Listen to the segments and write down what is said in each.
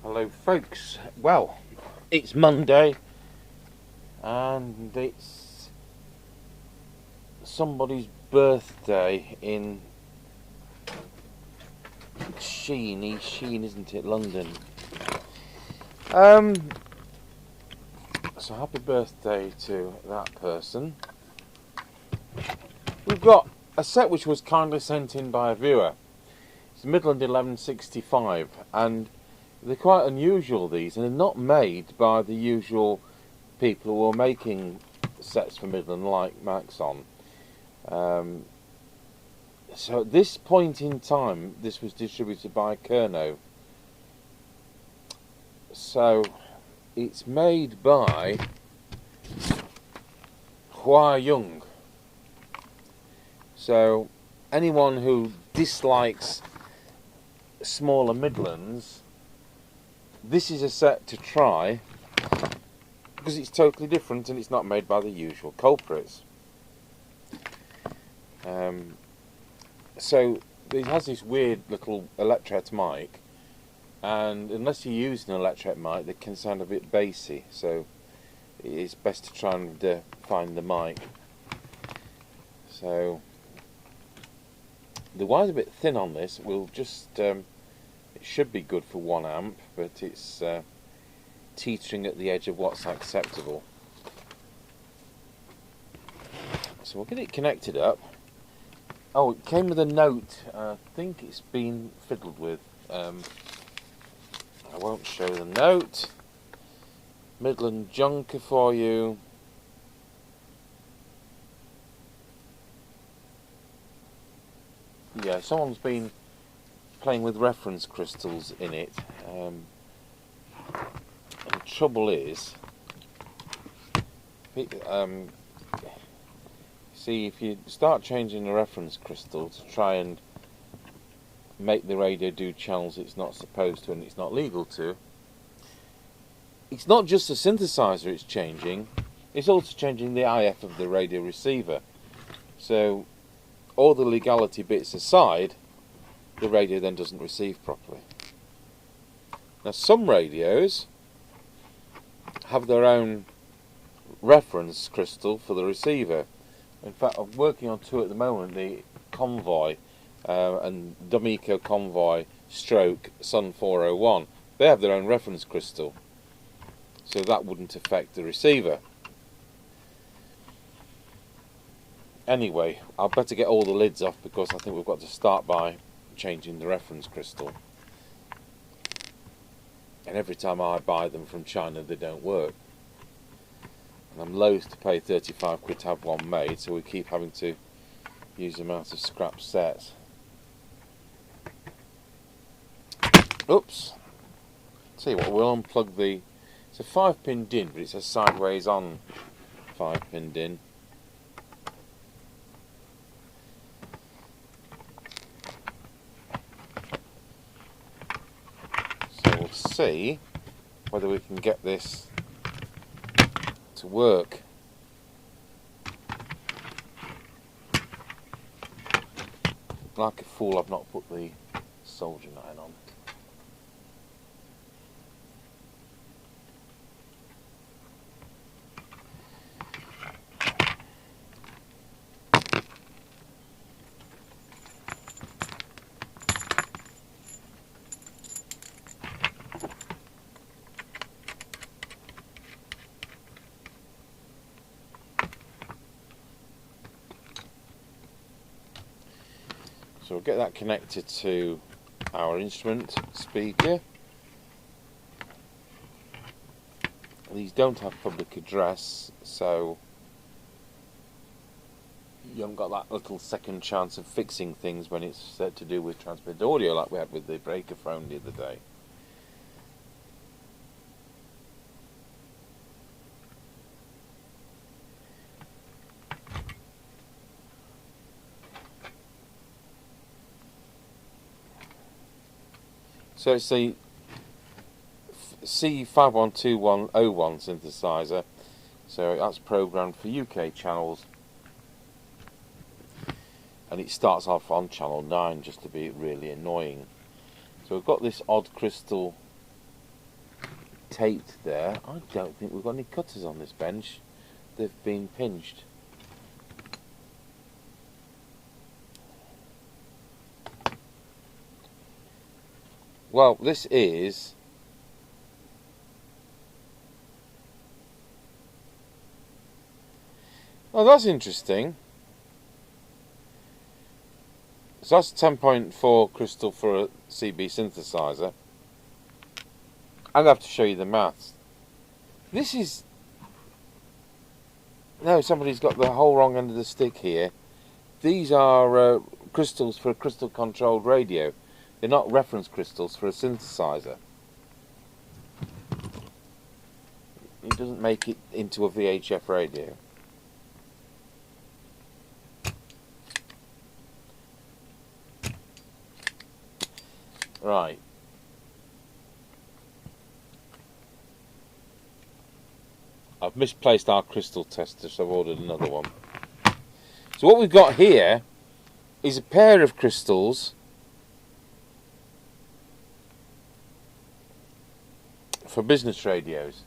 Hello folks, well, it's Monday and it's somebody's birthday in East Sheen, isn't it, London? So happy birthday to that person. We've got a set which was kindly sent in by a viewer. It's Midland 1165 and they're quite unusual, these, and they're not made by the usual people who are making sets for Midland, like Maxon. So at this point in time, this was distributed by Kerno. So it's made by Hua Young. So anyone who dislikes smaller Midlands, this is a set to try because it's totally different and it's not made by the usual culprits. So it has this weird little electret mic, and unless you use an electret mic, they can sound a bit bassy, so it's best to try and find the mic. So the wire's a bit thin on this. We'll just it should be good for 1 amp, but it's teetering at the edge of what's acceptable. So we'll get it connected up. Oh, it came with a note. I think it's been fiddled with. I won't show the note. Midland junker for you. Yeah, someone's been playing with reference crystals in it. And the trouble is, see, if you start changing the reference crystal to try and make the radio do channels it's not supposed to and it's not legal to, it's not just the synthesizer it's changing, it's also changing the IF of the radio receiver. So all the legality bits aside, the radio then doesn't receive properly. Now some radios have their own reference crystal for the receiver. In fact, I'm working on 2 at the moment, the Convoy and D'Amico Convoy stroke Sun 401. They have their own reference crystal, so that wouldn't affect the receiver. Anyway, I'll better get all the lids off because I think we've got to start by changing the reference crystal. And every time I buy them from China, they don't work. And I'm loath to pay 35 quid to have one made, so we keep having to use them out of scrap sets. Oops. Tell you what, we'll unplug the... It's a 5-pin DIN, but it's a sideways on 5-pin DIN. So we'll see whether we can get this to work. Like a fool, I've not put the soldering iron on. So we'll get that connected to our instrument speaker. These don't have public address, so you haven't got that little second chance of fixing things when it's to do with transmitted audio like we had with the breaker phone the other day. So it's the C512101 synthesizer, so that's programmed for UK channels, and it starts off on channel 9 just to be really annoying. So we've got this odd crystal taped there. I don't think we've got any cutters on this bench. They've been pinched. Well, this is oh, that's interesting. So that's 10.4 crystal for a CB synthesizer. I'll have to show you the maths. This is... No, somebody's got the whole wrong end of the stick here. These are crystals for a crystal controlled radio. They're not reference crystals for a synthesizer. It doesn't make it into a VHF radio. Right. I've misplaced our crystal tester, so I've ordered another one. So what we've got here is a pair of crystals for business radios.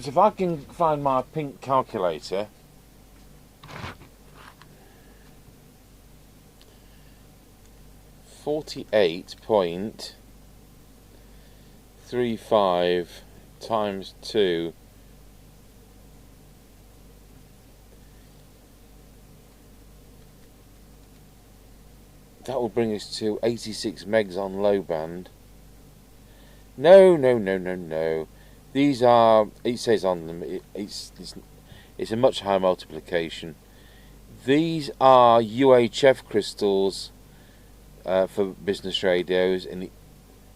So if I can find my pink calculator, .35 times 2 that will bring us to 86 megs on low band. No. These are, it says on them, it's a much higher multiplication. These are UHF crystals for business radios, and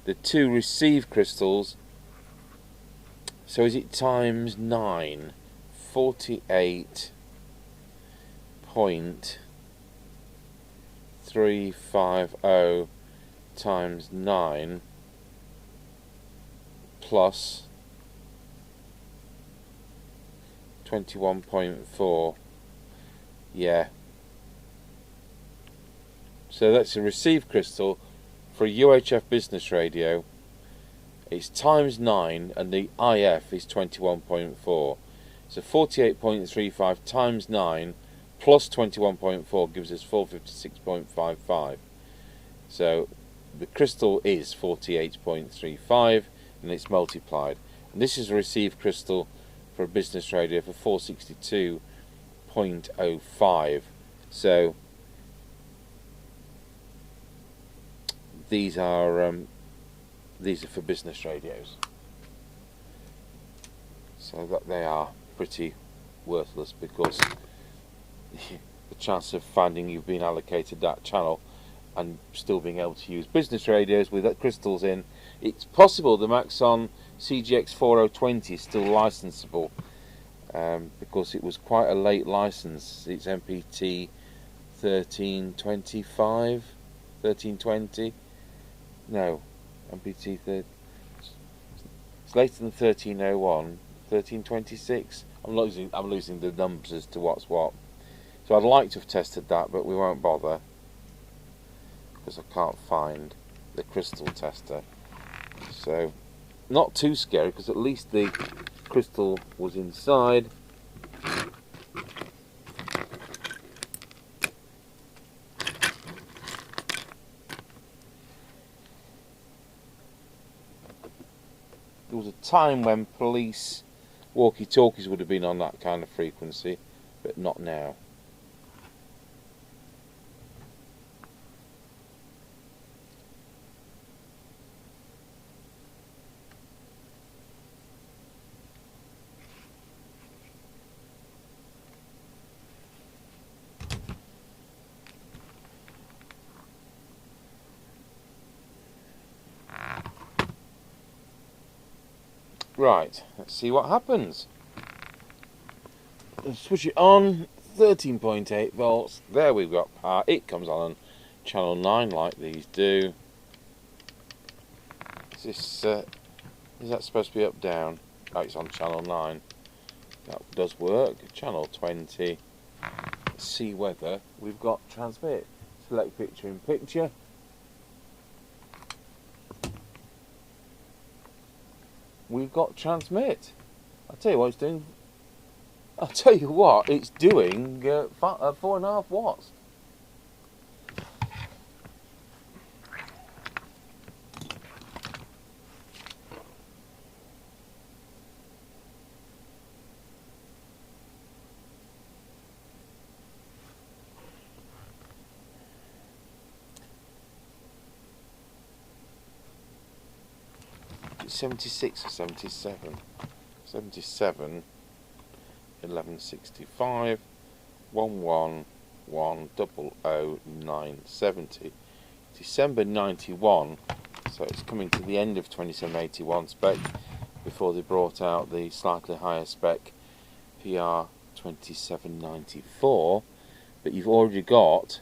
the two receive crystals. So is it times 9? 48.350 times 9 plus 21.4. Yeah. So that's a receive crystal for a UHF business radio. It's times 9 and the IF is 21.4. So 48.35 times 9 plus 21.4 gives us 456.55. So the crystal is 48.35 and it's multiplied. And this is a receive crystal for a business radio for 462.05. So these are for business radios, so that they are pretty worthless, because the chance of finding you've been allocated that channel and still being able to use business radios with that crystals in, it's possible the Maxon CGX 4020 is still licensable, because it was quite a late license. It's MPT 1325, 1320. No, MPT 30. It's later than 1301, 1326. I'm losing the numbers as to what's what. So I'd like to have tested that, but we won't bother because I can't find the crystal tester. So not too scary, because at least the crystal was inside. There was a time when police walkie-talkies would have been on that kind of frequency, but not now. Right, let's see what happens. Let's switch it on, 13.8 volts. There we've got power. It comes on channel 9 like these do. Is that supposed to be up, down? Oh, it's on channel 9. That does work. Channel 20. Let's see whether we've got transmit. Select picture in picture. we've got transmit. I'll tell you what it's doing. I'll tell you what it's doing. 4.5 watts. It's 76 or 77. 77. 1165 111000970. December 91, so it's coming to the end of 2781 spec before they brought out the slightly higher spec PR 2794, but you've already got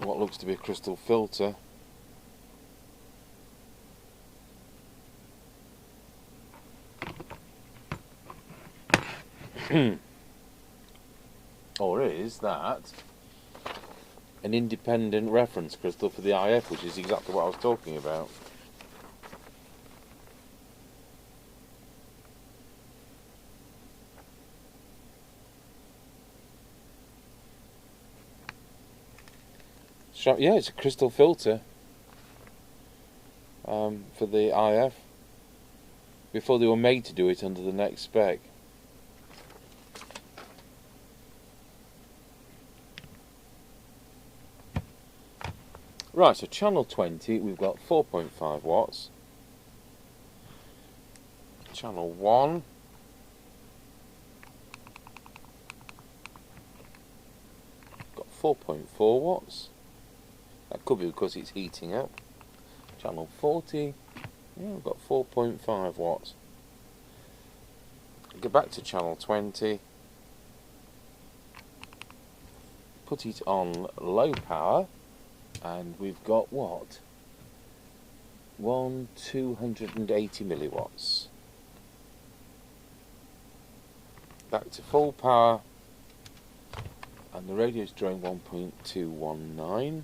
what looks to be a crystal filter. Or is that an independent reference crystal for the IF, which is exactly what I was talking about. So, yeah, it's a crystal filter for the IF before they were made to do it under the next spec. Right, so channel 20, we've got 4.5 watts. Channel 1, got 4.4 watts. That could be because it's heating up. Channel 40, yeah, we've got 4.5 watts. Go back to channel 20. Put it on low power. And we've got what? 280 milliwatts. Back to full power, and the radio's drawing 1.219.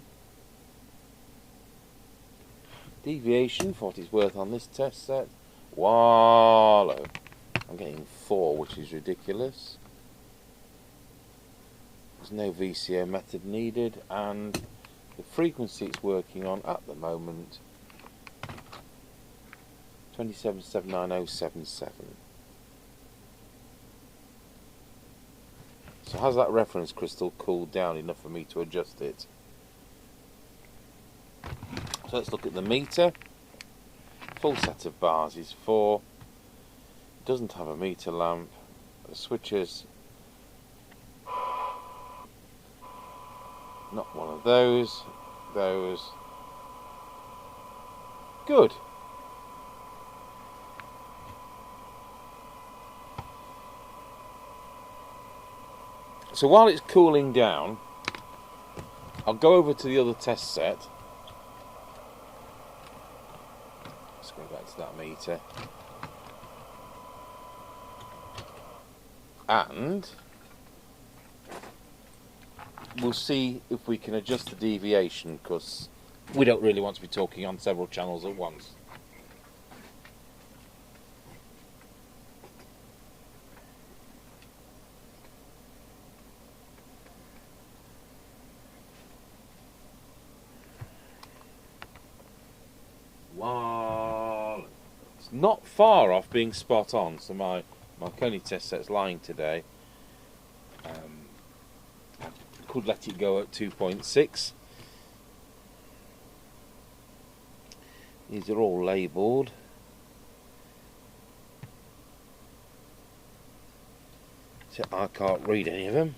Deviation, for what it's worth on this test set, wallow. I'm getting 4, which is ridiculous. There's no VCO method needed, and the frequency it's working on at the moment, 2779077. So has that reference crystal cooled down enough for me to adjust it? So let's look at the meter. Full set of bars is 4. It doesn't have a meter lamp. The switches, not one of those. Good. So while it's cooling down, I'll go over to the other test set. Let's go back to that meter. And we'll see if we can adjust the deviation, because we don't really want to be talking on several channels at once. Wow. It's not far off being spot on, so my Coney test set's lying today. Could let it go at 2.6. These are all labelled. So I can't read any of them.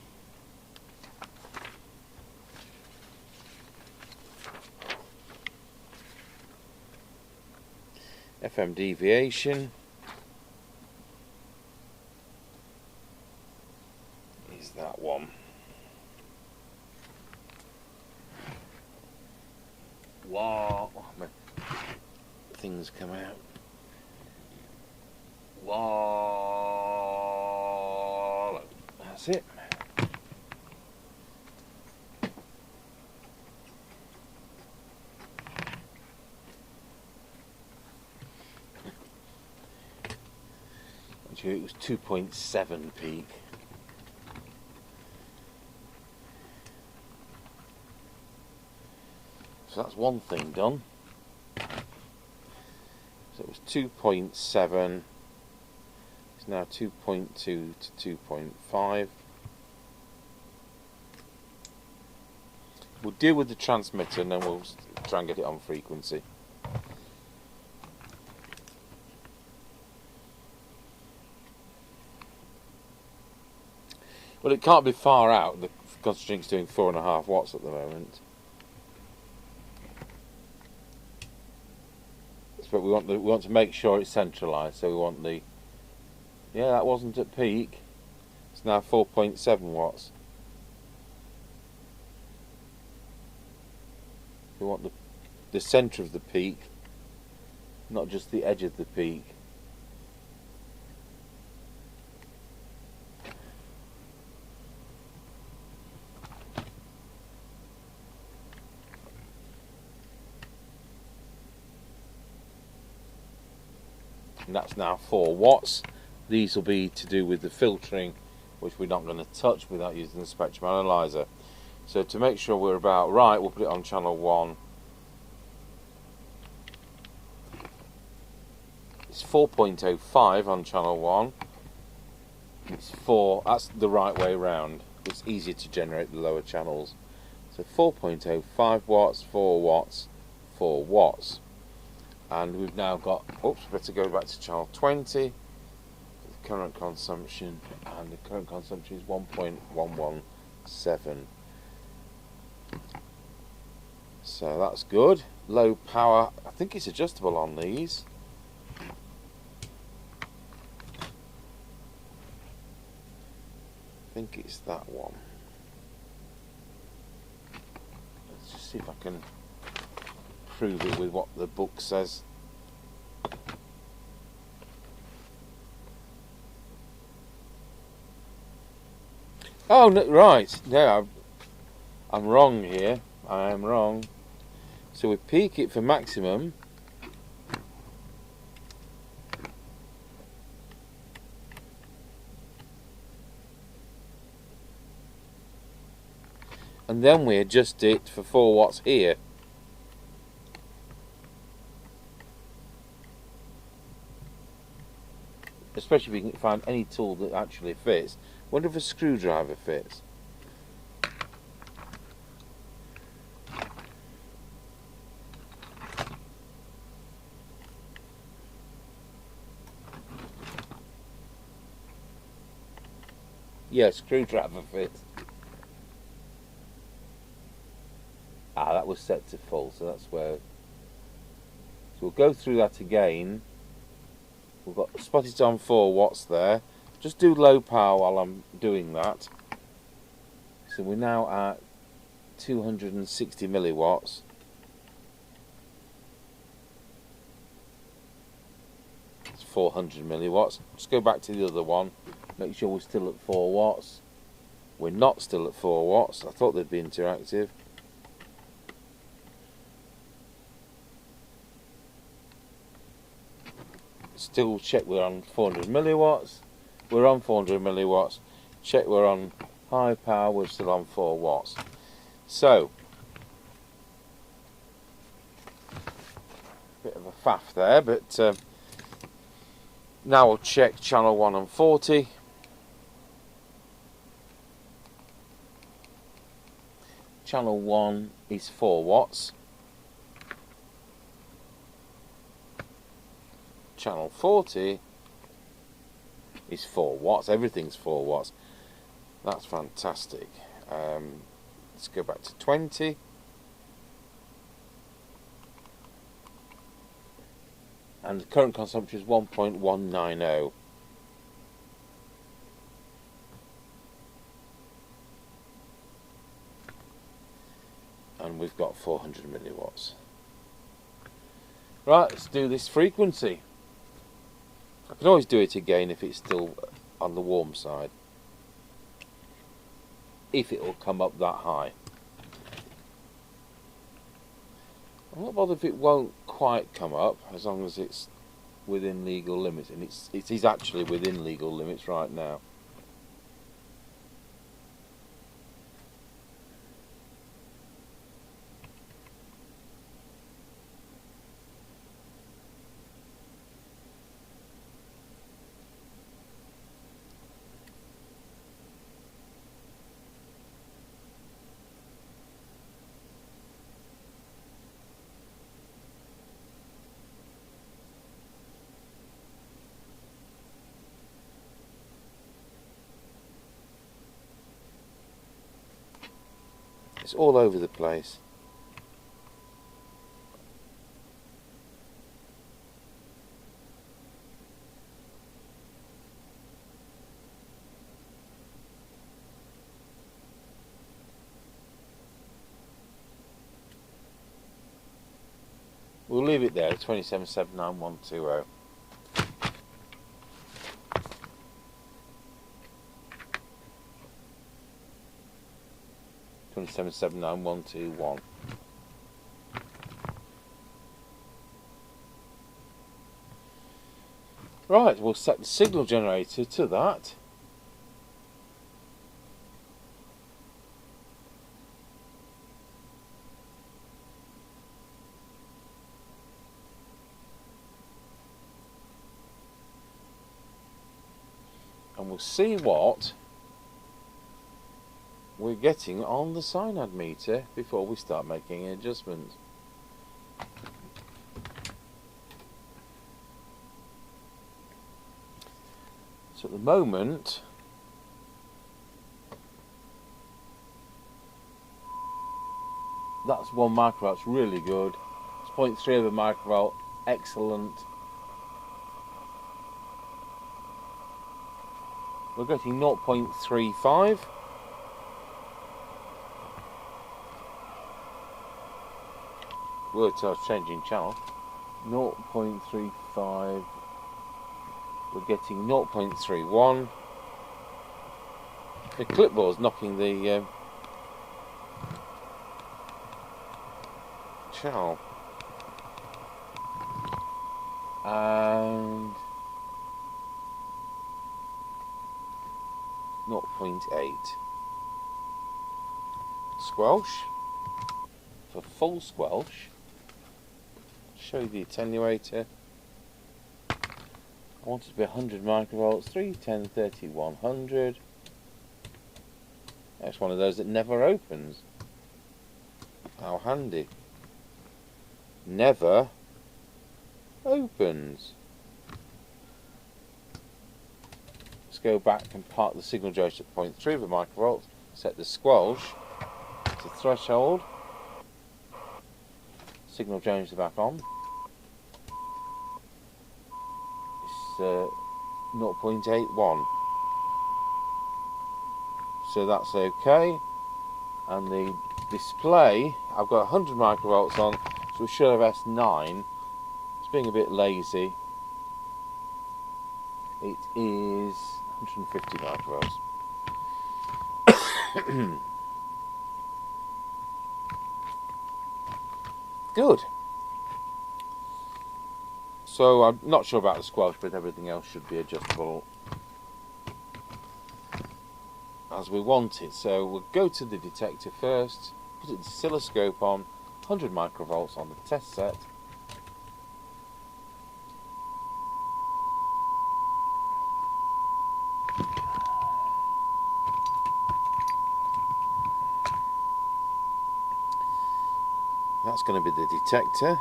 FM deviation is that one. Wow, things come out. Wow, that's it. Actually, it was 2.7 peak. So that's one thing done. So it was 2.7. It's now 2.2 to 2.5. We'll deal with the transmitter and then we'll try and get it on frequency. Well, it can't be far out. The concentrating's doing 4.5 watts at the moment. But we want to make sure it's centralised. So we want the, yeah, that wasn't at peak. It's now 4.7 watts. We want the centre of the peak, not just the edge of the peak. And that's now 4 watts. These will be to do with the filtering, which we're not going to touch without using the spectrum analyzer. So to make sure we're about right, we'll put it on channel 1. It's 4.05 on channel 1. It's 4, that's the right way round. It's easier to generate the lower channels. So 4.05 watts, 4 watts, 4 watts. And we've now got, oops, better go back to channel 20. The current consumption, and the current consumption is 1.117. So that's good. Low power, I think it's adjustable on these. I think it's that one. Let's just see if I can prove it with what the book says. Oh, no, right. No, I'm wrong here. I am wrong. So we peak it for maximum. And then we adjust it for 4 watts here. Especially if you can find any tool that actually fits. Wonder if a screwdriver fits. Yeah, screwdriver fits. Ah, that was set to full, so that's where. So we'll go through that again. We've got spotted on 4 watts there. Just do low power while I'm doing that. So we're now at 260 milliwatts. It's 400 milliwatts. Just go back to the other one. Make sure we're still at 4 watts. We're not still at 4 watts. I thought they'd be interactive. Still check we're on 400 milliwatts. We're on 400 milliwatts. Check we're on high power. We're still on 4 watts. So, bit of a faff there, but now we'll check channel 1 and 40. Channel 1 is 4 watts. Channel 40 is 4 watts. Everything's 4 watts. That's fantastic. Let's go back to 20. And the current consumption is 1.190. And we've got 400 milliwatts. Right, let's do this frequency. I can always do it again if it's still on the warm side. If it will come up that high. I'm not bothered if it won't quite come up, as long as it's within legal limits, and it is actually within legal limits right now. It's all over the place. We'll leave it there, 2779120. (2779.121). Right, we'll set the signal generator to that. And we'll see what we're getting on the SINAD meter before we start making an adjustment. So at the moment, that's 1 microvolt, it's really good. It's 0.3 of a microvolt, excellent. We're getting 0.35. Worked out changing channel. 0.35. We're getting 0.31. The clipboard's knocking the channel. And 0.8. Squelch. For full squelch, show you the attenuator. I want it to be 100 microvolts, 3, 10, 30, 100. That's one of those that never opens. How handy. Never opens. Let's go back and park the signal generator at 0.3 of a microvolt, set the squelch to threshold. Signal generator back on. It's 0.81. So that's okay. And the display, I've got 100 microvolts on, so we should have S9. It's being a bit lazy. It is 150 microvolts. Good. So I'm not sure about the squelch, but everything else should be adjustable as we want it. So we'll go to the detector first, put the oscilloscope on, 100 microvolts on the test set. That's going to be the detector.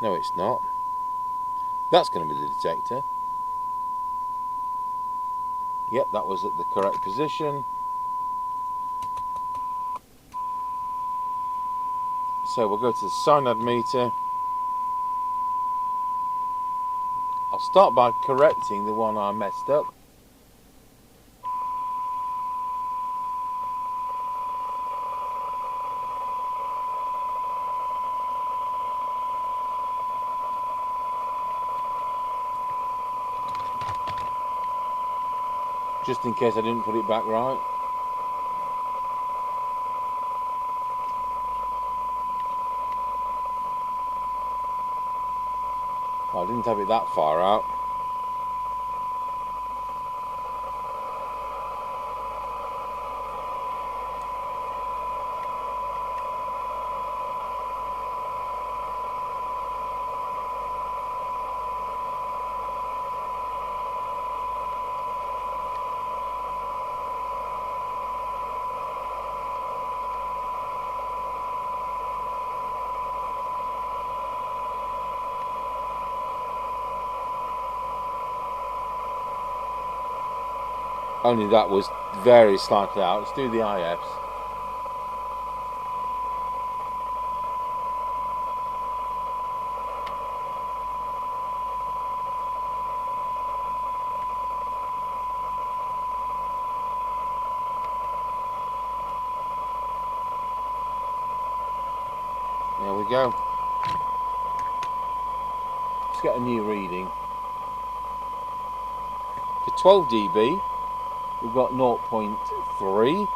No, it's not. That's going to be the detector. Yep, that was at the correct position. So we'll go to the SINAD meter. I'll start by correcting the one I messed up. Just in case I didn't put it back right. I didn't have it that far out. Only that was very slightly out. Let's do the IFs. There we go. Let's get a new reading. For 12 dB, we've got 0.3.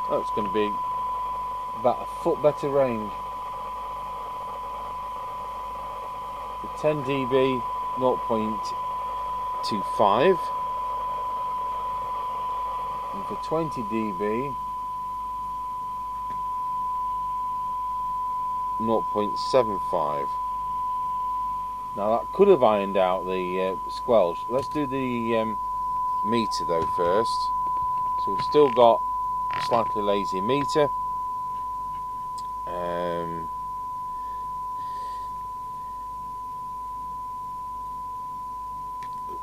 Oh, it's going to be about a foot better range. For 10 dB, 0.25. And for 20 dB, 0.75. Now that could have ironed out the squelch. Let's do the meter though first. So we've still got a slightly lazy meter.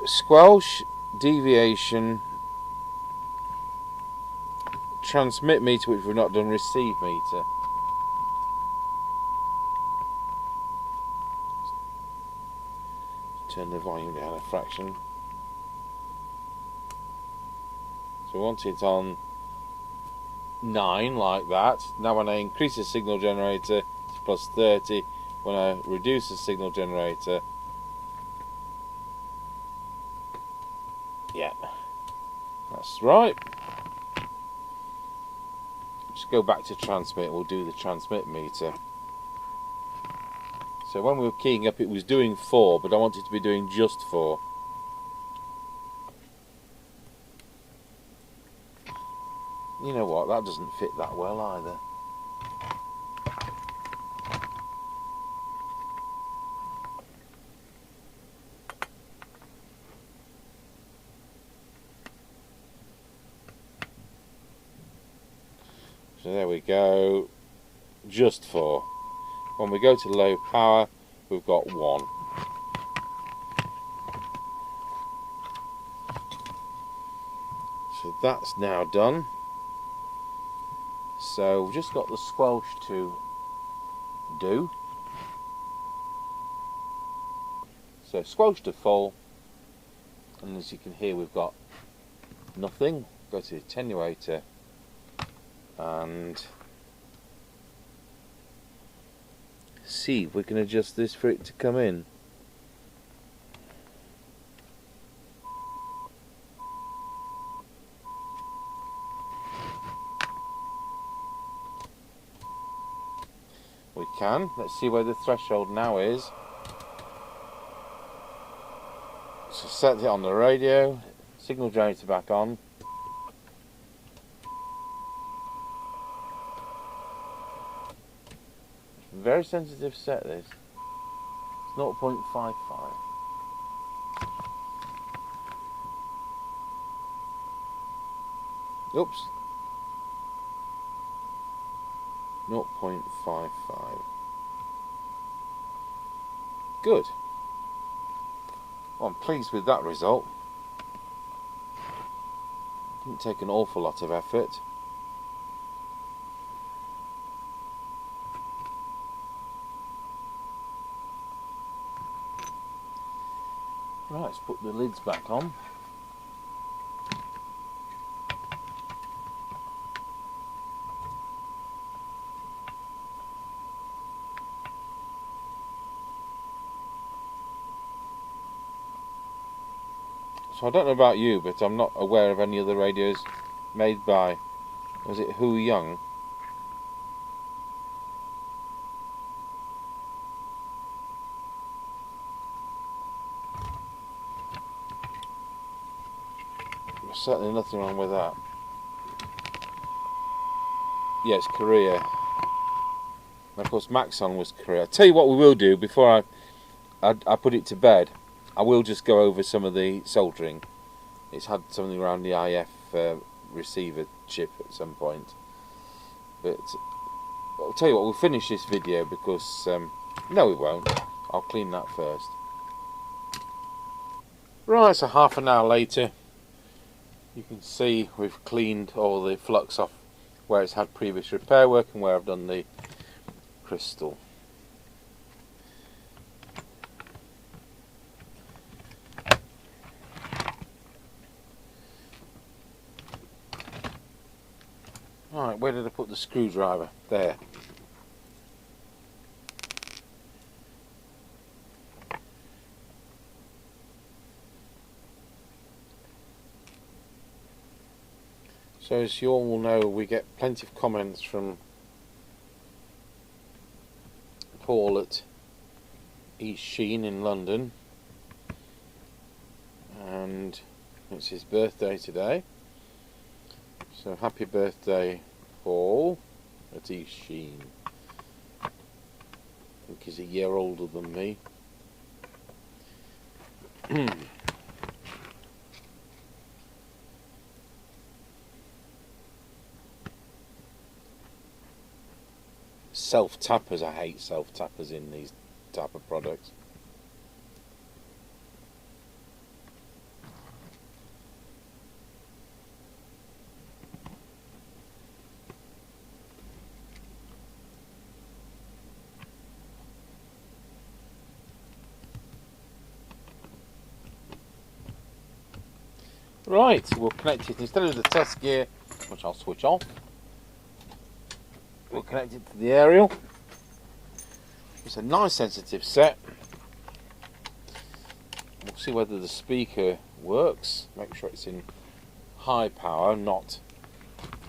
Squelch, deviation, transmit meter, which we've not done, receive meter. Turn the volume down a fraction. So we want it on 9 like that. Now when I increase the signal generator, it's plus 30. When I reduce the signal generator, yeah, that's right. Just go back to transmit. We'll do the transmit meter. So when we were keying up, it was doing 4, but I want it to be doing just 4. You know what, that doesn't fit that well either. So there we go, just 4. When we go to low power, we've got 1. So that's now done. So we've just got the squelch to do. So squelch to full, and as you can hear, we've got nothing. Go to the attenuator and see if we can adjust this for it to come in. We can. Let's see where the threshold now is. So set it on the radio, signal generator back on. Very sensitive set this. It's 0.55. Oops. 0.55. Good. Well, I'm pleased with that result. Didn't take an awful lot of effort. Right, let's put the lids back on. So I don't know about you, but I'm not aware of any other radios made by, was it Hu Young? certainly nothing wrong with that. Yeah, it's Korea. And of course Maxon was Korea. I'll tell you what we will do before I put it to bed. I will just go over some of the soldering. It's had something around the IF receiver chip at some point. But I'll tell you what, we'll finish this video because... no we won't. I'll clean that first. Right, so half an hour later, you can see we've cleaned all the flux off where it's had previous repair work and where I've done the crystal. Right, where did I put the screwdriver? There. So as you all will know, we get plenty of comments from Paul at East Sheen in London, and it's his birthday today. So happy birthday, Paul at East Sheen. I think he's a year older than me. Self-tappers, I hate self-tappers in these type of products. Right, we'll connect it instead of the test gear, which I'll switch off. We'll connect it to the aerial. It's a nice sensitive set. We'll see whether the speaker works. Make sure it's in high power, not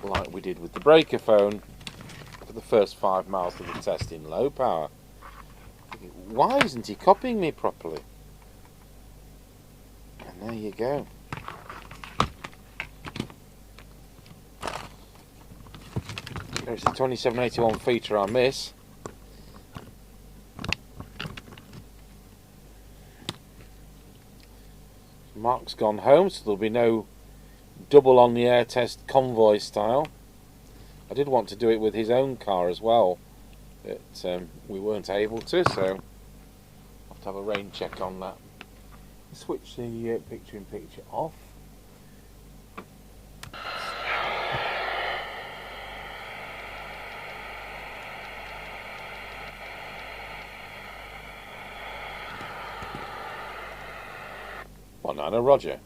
like we did with the breaker phone for the first 5 miles of the test in low power. Why isn't he copying me properly? And there you go. There's the 2781 feature I miss. Mark's gone home, so there'll be no double on the air test convoy style. I did want to do it with his own car as well, but we weren't able to, so I'll have to have a rain check on that. Switch the picture-in-picture off. Roger.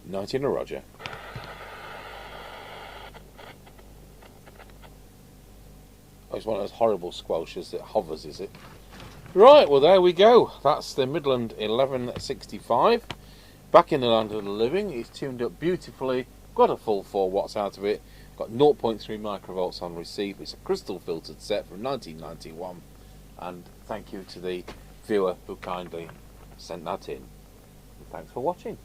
Nineteen, Roger. Oh, it's one of those horrible squelchers that hovers, is it? Right, well there we go. That's the Midland 1165. Back in the land of the living. It's tuned up beautifully. Got a full 4 watts out of it. Got 0.3 microvolts on receive. It's a crystal filtered set from 1991. And thank you to the viewer who kindly sent that in. And thanks for watching.